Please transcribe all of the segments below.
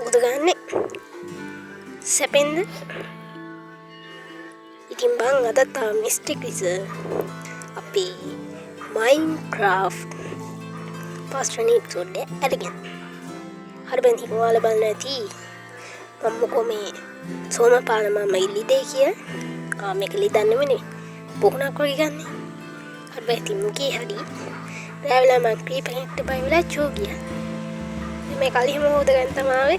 මොකද ගන්නෙ සැපෙන්ද? ඉතින් බං අද තා මිස්ටේක් විස අපේ Minecraft first episode එක අරගෙන හරි බං ඉතින් ඔයාලා බලන්න ඇති මම මොකෝ මේ සෝමපාල මම ඉල්ලිදේ කිය මේක ලිදන්න නෙමෙයි පොකුණක් වගේ ගන්නෙ හරි බං ඉතින් මුගේ හරි රැවලා මම ක්‍රීපර් එකට බය වෙලා චෝ ගියා මේ කලින්ම හොදගන්න තමයි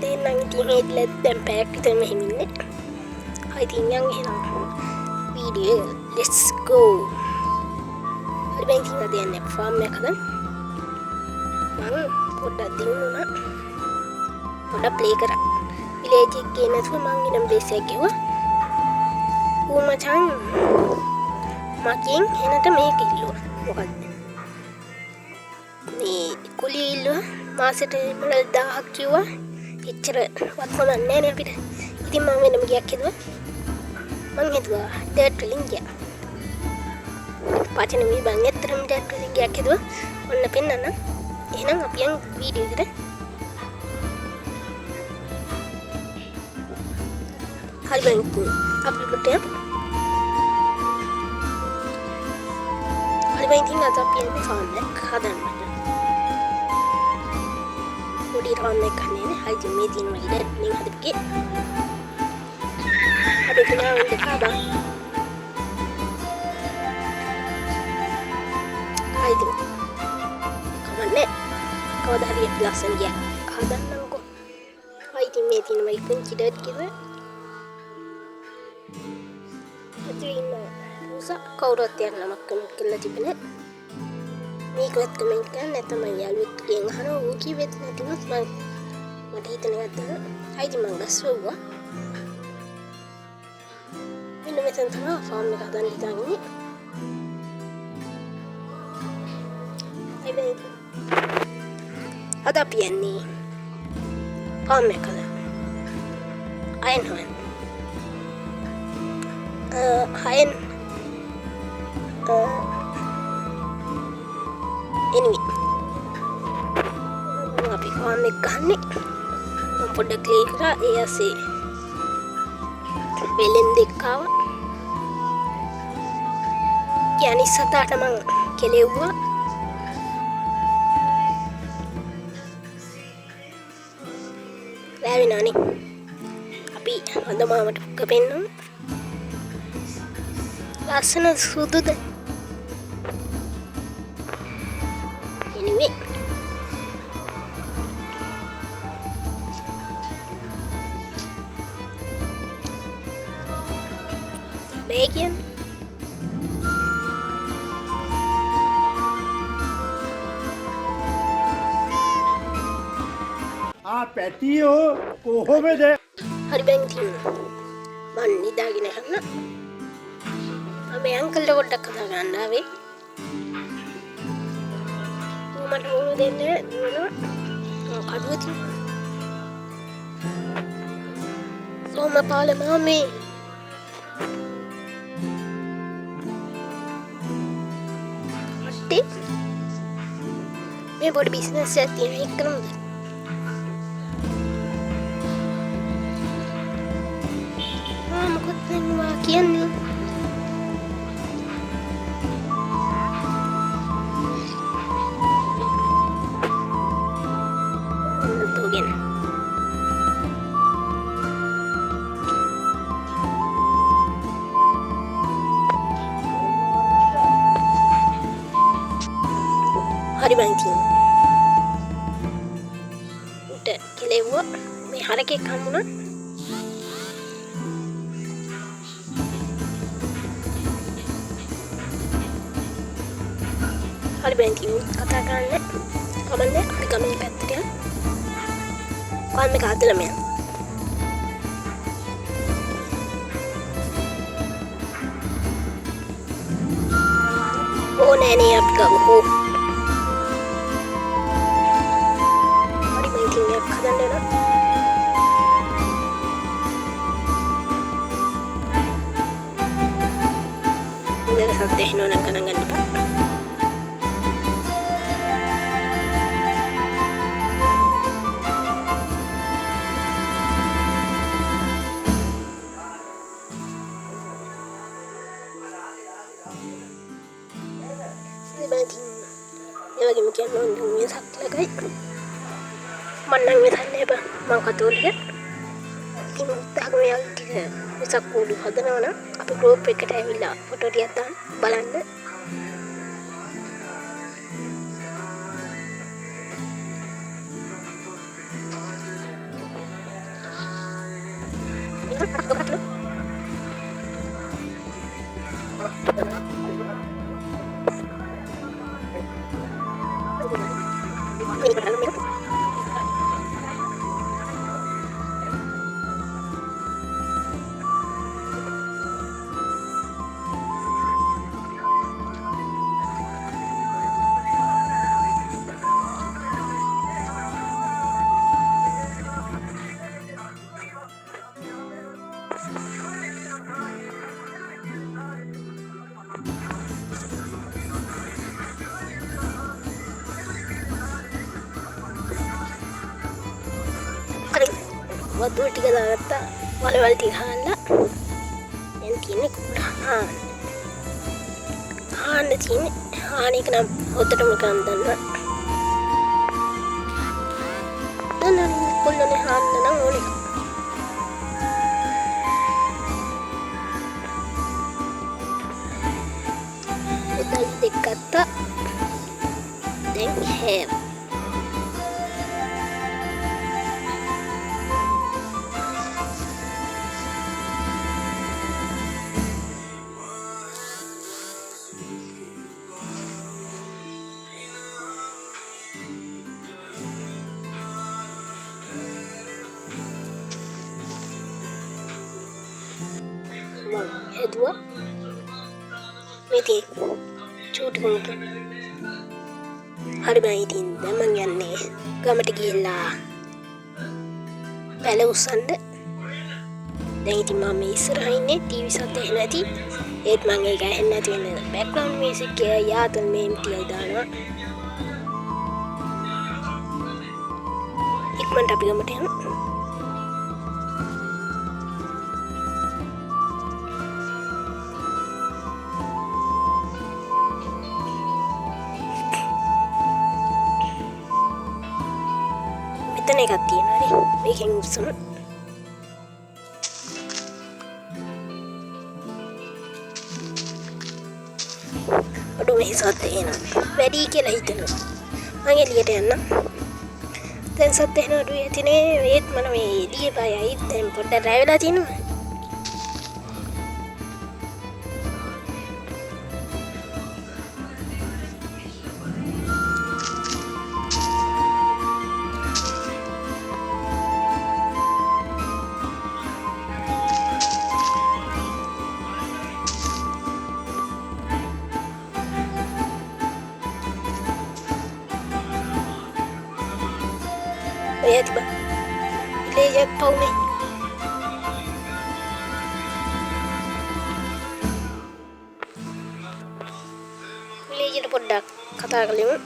දෙන්නම් ඉතින් ඒත් දැන් පැයක් විතර මෙහෙම ඉන්නේ හරි ඉතින් යන් එහෙනම් වීඩියෝ let's go හරි බං ඉතින් අද යන්නේ ෆාම් එක හදන්න මම පොඩ්ඩක් දිනුනා පොඩ්ඩක් ප්ලේ කරා විලේජ් එකේ නැතුව මං ඉනම් බේස් එක ගෙවුවා ඌ මචං මගෙන් එනට මේක ඉල්ලුවා මොකද්ද මේ කුලිය ඉල්ලුවා මාසෙට මොන 1000ක් කිව්වා එච්චර වත්ම නැහැ නේ අපිට ඉතින් මම වෙනම ගියක් හදුවා මං හිතුවා ඩර්ට් වලින් ගියා පාචන මේ බං ඇත්තටම ඩර්ට් වලින් ගියක් හදුවා ඔන්න පෙන්නන්න එහෙනම් අපි යන් වීඩියෝ එකට හරි බං අපි පුතේ හරි බං ඉතින් අද අපි යන්නේ ෆාම් එක හදන්න පොඩි ෆාම් එකක් නේ හරි මේ තියෙන වගේ නේ හදපිගේ අපි පුනා වෙන්න කාබා හරි කමන්නේ කවදා හරි ලස්සන ගියා හදන්නම්කෝ හරි ඉතින් මේ තියෙන වගේ පුංචි ඩර්ට් කිව්වා ඉතින් උසා කවුරුත් යන්න නමක් කමෙන්ට් කරලා තිබුණේ මේකවත් කමෙන්ට් කරන්න නැත්නම් මම යාළුවෙක්ගෙන් අහනවා ඌ කිව්වෙත් නැතිවත් මම මට හිතන එකක් දාන්න හරි ඉතින් මම ගස්සුවා මෙන්න මෙතන තමයි ෆාම් එක හදන්න හිතන්නේ හැබැයි අද අපි යන්නේ ෆාම් එක හදන්න අයන් හොයන්න අයන් anyway අපි ෆාම් එක ගන්නේ මම පොඩ්ඩක් ක්ලී කරා ඒ ඇසේ වෙලෙන් දෙක ආවා යන්නේ සතාට මං කෙලෙව්වා වැවෙනානේ අපි හොඳ මාමට පුක්ක පෙන්නමු ලස්සන සුදුද anyway bacon පැටියෝ කොහොමද හරි බං ඉතින් මං නිදාගෙන යන්න මම අංකල්ට පොඩ්ඩක් කතා කරන්න ආවේ ඌ මට මොන දෙන්නේ දුවනවා කඩුව තියෙනවා සෝමපාල මාමේ අට්ටේ මේ පොඩි බිස්නස් එකක් තියෙන එක කරමුද මොකද නෙමෙයි කියන්නේ තෝගෙන හරි බං ඉතින් උට කෙලෙව්වා මේ හරකෙක් හම්බුණා හරි බං ඉතින් කතා කරන්න කමන්නේ අපි ගමේ පැත්තට යන්න ෆාම් එක හදලම යන්න ඕනේ නේ අපි ගමු හරි බං ඉතින් මේක හදන්න යනවා ඉතින් සද්ද එනවා නම් ගණන් ගන්න එපා මොන් වෙසක් ලගයි මන්නම් වෙසන්නේ බා මං කතෝලික ඉතින් උත්සාහකම යාළුවෝ ටික වෙසක් කූඩු හදනවා නම් අපි ගෲප් එකට ඇවිල්ලා ෆොටෝ ටිකක් දාන්න බලන්න වතුර ටික දාගත්තා වලවල් ටික හාලා දැන් තියෙන්නේ කුඩා හාන්න තියෙන්නේ හාන එක නම් හොද්දටම කන්දන්න දැන් කොල්ලනේ හාන්න නම් ඕනේ උදල් දෙක ගත්තා දැන් හැව hedua meti චූටි කොමට හරි බෑ ඉතින් දැන් මං යන්නේ ගමට ගිහිල්ලා පැල උස්සන්න දැන් ඉතින් මම ඉස්සරහා ඉන්නේ ටීවී සද්ද ඇහෙන්නේ නැති ඒත් මං ඒක ඇහෙන්නේ නැති වෙන බෑග්ග්‍රවුන්ඩ් මියුසික් එක යාතන් මේම් ටිකයි දානවා ඉක්මනට අපි ගමට යමු මෙතන එකක් තියෙනවා නේ මේකෙන් උස්සමු අඩෝ මේ සද්ද එනවා වැඩි කියලා හිතනවා මං එළියට යන්න දැන් සද්ද එන අඩුයි ඇතිනේ ඒත් මම මේ එළිය බයයි දැන් පොඩ්ඩක් රැ වෙලා තිනවා ya tiba ile paune village පොඩ්ඩක් කතා කරලිමු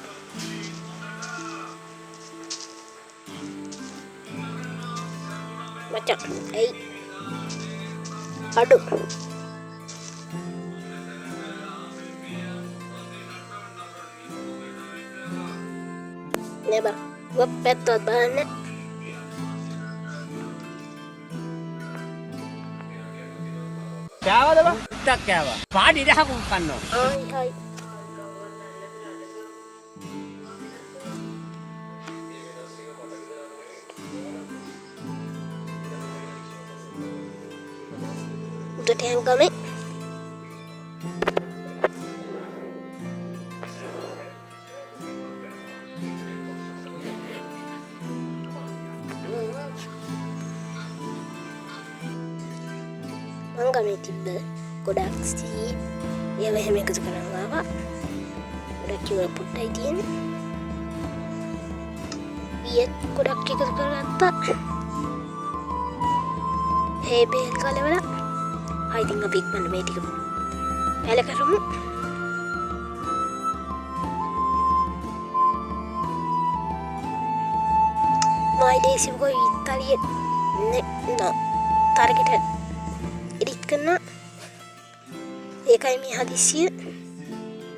මචං ඇයි අඩු නේ බා වප්පැත්තත් බලන්න කෑවද බං? ටක් කෑවා. පාඩි දහකුම් කන්නවා. හයි උඩට යන් ගමේ ගමේ තිබ්බ ගොඩක් සී ඒව එහෙම එකතු කරන් ආවා ගොඩක් කිව්ව පොට්ටයි තියෙන්නේ ඊයත් ගොඩක් එකතු කරගත්තා ඒ බේල් කලවල I think අපි ඉක්මනට මේ ටික පැල කරමු මයිලේසිව කොයි ඉතාලිය නෝ තරගෙට එඩිට් කරන ඒකයි මේ හදිසිය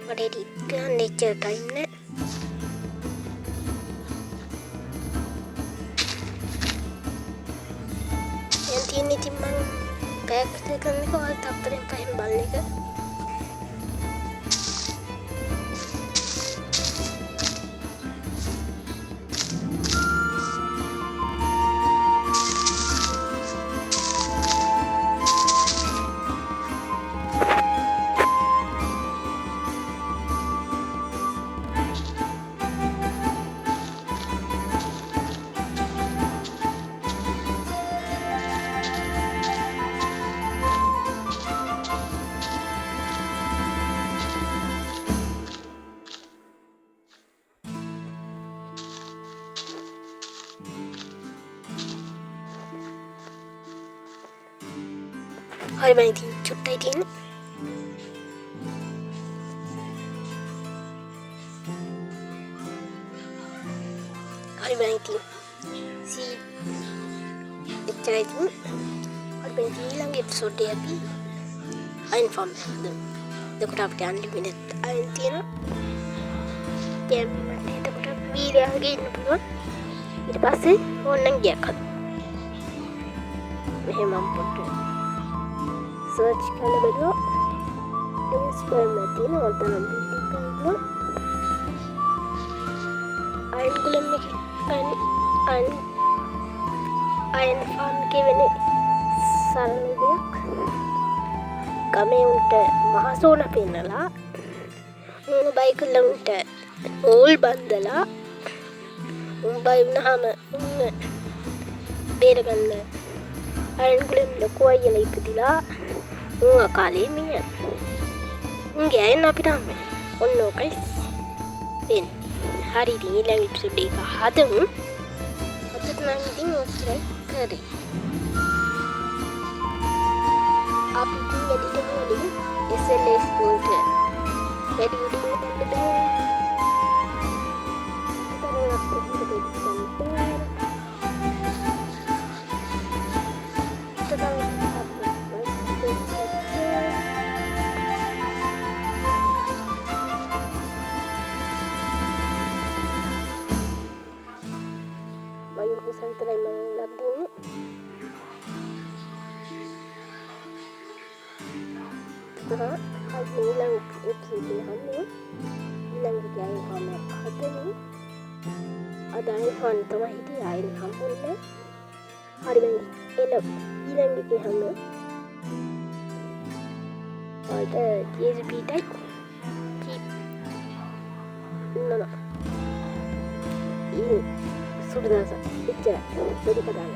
මට එඩිට් කරන්න එච්චර ටයිම් නෑ තියෙන ඉතින් මං පැයක් විතර කරනක ඔයාලා තප්පරෙන් පහෙන් බලන එක. හරි බං ඉතින් චුට්ටයි තියෙන්නේ. හරි බං ඉතින් එච්චරයි ඉතින්. හරි බං ඉතින් ඊළඟ එපිසෝඩ් එක අපි අයින් ෆෝම් එකද එතකොට අපිට අන්ලිමිටඩ් අයින් තියෙනවා. දැන් මට එතකොට වීරයාගේ ඉන්න පුළුවන්. ඊට පස්සේ ඕනනම් ගියක් හද මෙහෙම මම පොඩ්ඩක් සර්ච් කරලා බලුවා. ඉන්ස්පයර් තියෙන ඔතන බිල්ඩින් කරනවා. අයින් ගලම් එක අයින් ෆාම් එකේ වෙන සරල දෙයක්. ගමේ උන්ට මහසෝන පෙන්නලා උන් බයිකල් උන්ට ඕල් බන්දලා උන් බයි වුණාම උන් බේරගන්න අයින් ගලම් ලොකු අයියලා ඉපදිලා උන් අකාලේ මිය. උන්ගේ අයින් අපිට හම්බෙන්නේ. ඔන්න ඕකයි වෙන්නේ. හරි ඉතින් ඊළඟ එපිසෝඩ් එක හදමු. අදට නම් ඉතින් ඔච්චරයි කරේ. අපි ඉතින් එඩිටින් වලින් SLS වලට වැඩි උඩින් යන්න බෑ. විතරයි මම ලබන්නේ. අද ඊළඟ එපිසෝඩ් එක හම්බෙන්නේ. ඊළඟ ගෑන් කොමෙන්ට් හදන්නේ. අද අයිෆෝන් තමයි හිටියේ අයින් හම්බුනේ. හරි මම ඊළඟ එකේ හම්බෙන්නේ. ඔයාලට GSP type නෝ सुविधा सा पिक्चर बड़ी कथा है